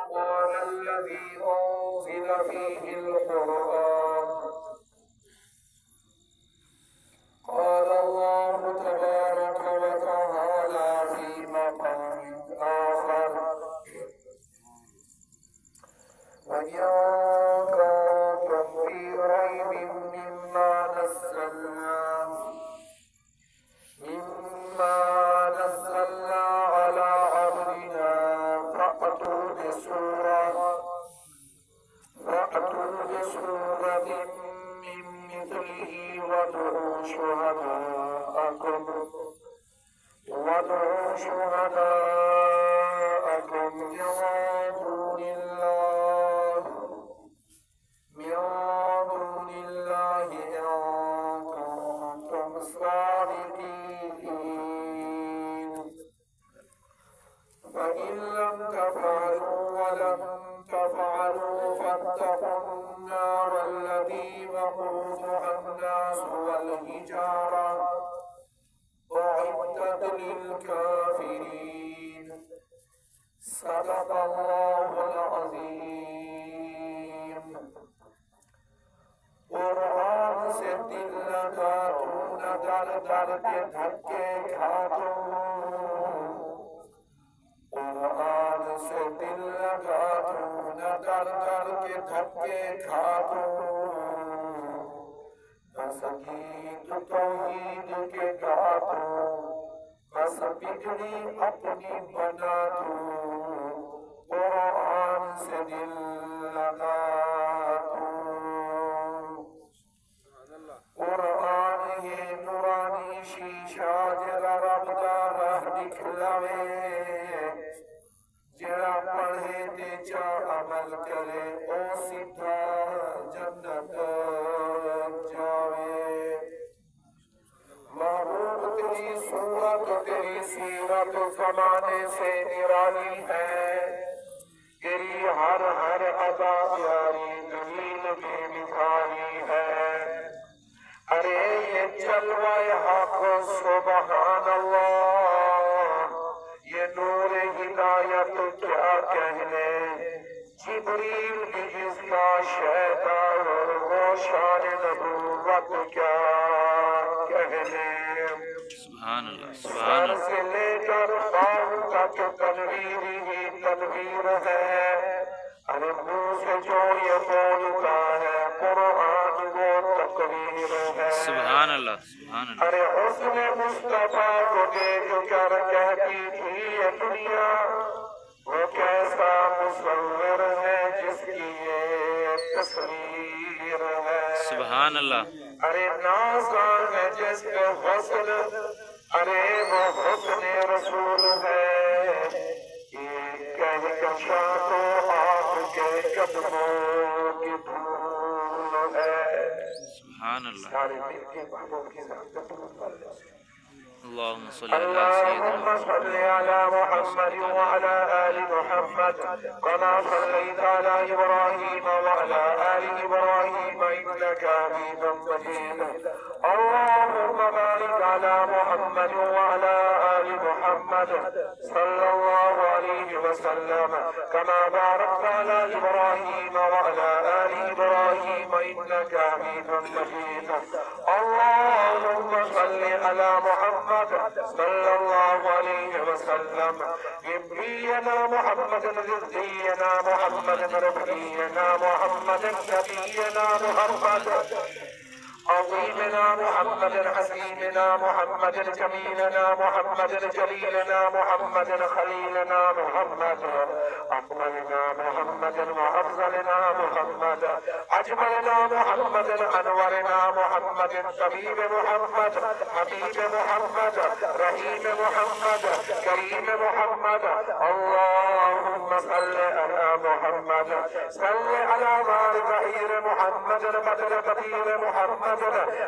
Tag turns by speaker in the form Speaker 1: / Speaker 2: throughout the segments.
Speaker 1: رمضان الذي أنزل فيه القرآن قال الله تبارك وتعالى في مقام آخر وإن كنتم في ريب مما نزلنا على عبدنا فأتوا بسورة من مثله وادعوا شهداءكم من دون الله إن كنتم صادقين فإن لم تفعلوا ولم تفعلوا فاتقوا النار التي وقودها الناس والحجارة أعدت للكافرين صدق الله العظيم قرآن سے دل لگا تو نہ ڈر ڈر کے دھکے کھا تو قرآن سے دل لگا تو نہ ڈر ڈر کے دھکے کھا تو بس گیت توحید کے گا تو بس بگڑی اپنی بنا تو قرآن سے دل لگا تو قرآن یہ نورانی شیشہ جڑا رب دا راہ دکھلاوے جڑا پڑھے تے چا عمل کرے او سیدھا جنت جاوے محبوب تیری صورت تیری سیرت زمانے سے نرالی ہے تیری ہر ادا پیاری دلیل بے مثالی ہے ارے یہ جلوہ حق سبحان اللہ یہ نور ہدایت کیا کہنے جبریل بھی جس کا شہدا اور روشان نبوت کیا کہنے
Speaker 2: سبحان اللہ
Speaker 1: سر سے لے کر پاؤں تک تنویر ہی تنویر ہے ارے منہ سے جو یہ بولتا ہے قرآن وہ تقریر ہے
Speaker 2: سبحان اللہ سبحان اللہ
Speaker 1: ارے حسن مصطفیٰ کو دیکھ کر کہتی تھی یہ دنیا وہ کیسا مصور ہے جس کی یہ تصویر ہے
Speaker 2: سبحان اللہ
Speaker 1: ارے نازاں ہے جس پہ حسن ارے وہ حسن رسول ہے یہ کہہ کشا تو آپ کے قدموں کی دھول ہے
Speaker 2: سبحان اللہ
Speaker 1: سارے دل کے محبوب کی ذات درود پڑھ لیں
Speaker 2: اللهم صل على
Speaker 1: اللهم
Speaker 2: سيدنا
Speaker 1: صل على محمد وعلى آل محمد كما صليت على إبراهيم وعلى آل إبراهيم إنك حميد مجيد اللهم بارك على محمد وعلى آل محمد صلى الله عليه وسلم كما باركت على إبراهيم وعلى آل إبراهيم إنك حميد مجيد اللهم صل على محمد صلى الله عليه وسلم نبينا محمد رضينا محمد رفينا محمد نبينا محمد عظيمنا محمد حسيمنا محمد جميلنا محمد جليلنا محمد خليلنا محمد أكملنا محمد وأفضلنا محمد أجملنا محمد أنورنا محمد طبيب محمد حبيب محمد رحيم محمد كريم محمد اللهم صل على محمد صل على مالك غير محمد بدر بديل محمد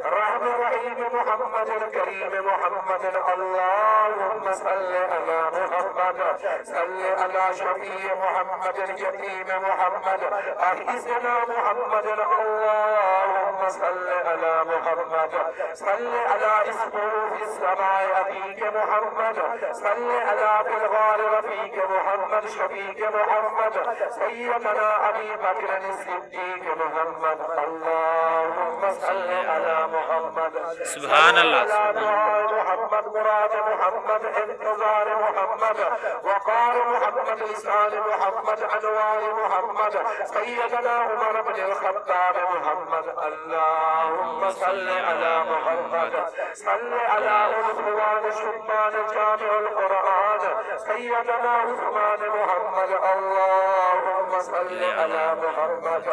Speaker 1: رحم رحيم محمد كريم محمد اللهم صل على محمد صل على شفيع محمد اليتيم محمد أعزنا محمد اللهم صل على محمد صل على اسمه في السماء أبيك محمد صل على في الغار رفيق محمد شفيق محمد سيدنا أبي بكر الصديق محمد اللهم صل على محمد
Speaker 2: سبحان الله
Speaker 1: محمد مراد محمد انتظار محمد وقار محمد لسان محمد انوار محمد سيدنا عمر بن الخطاب محمد اللهم صل على محمد صل على عنفوان شبان جامع القرآن سيدنا عثمان محمد اللهم صل على محمد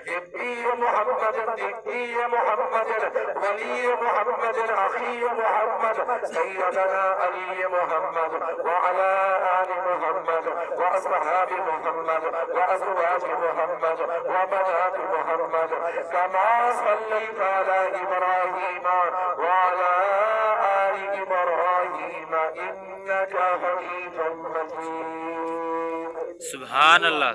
Speaker 1: ابي محمد ابي محمد ولي محمد اخي محمد سيدنا علي محمد وعلى آل محمد وأصحاب محمد وأزواج محمد وبنات محمد كما صليت على إبراهيم وعلى آل إبراهيم إنك حميد مجيد
Speaker 2: سبحان الله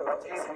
Speaker 1: 25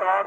Speaker 1: 7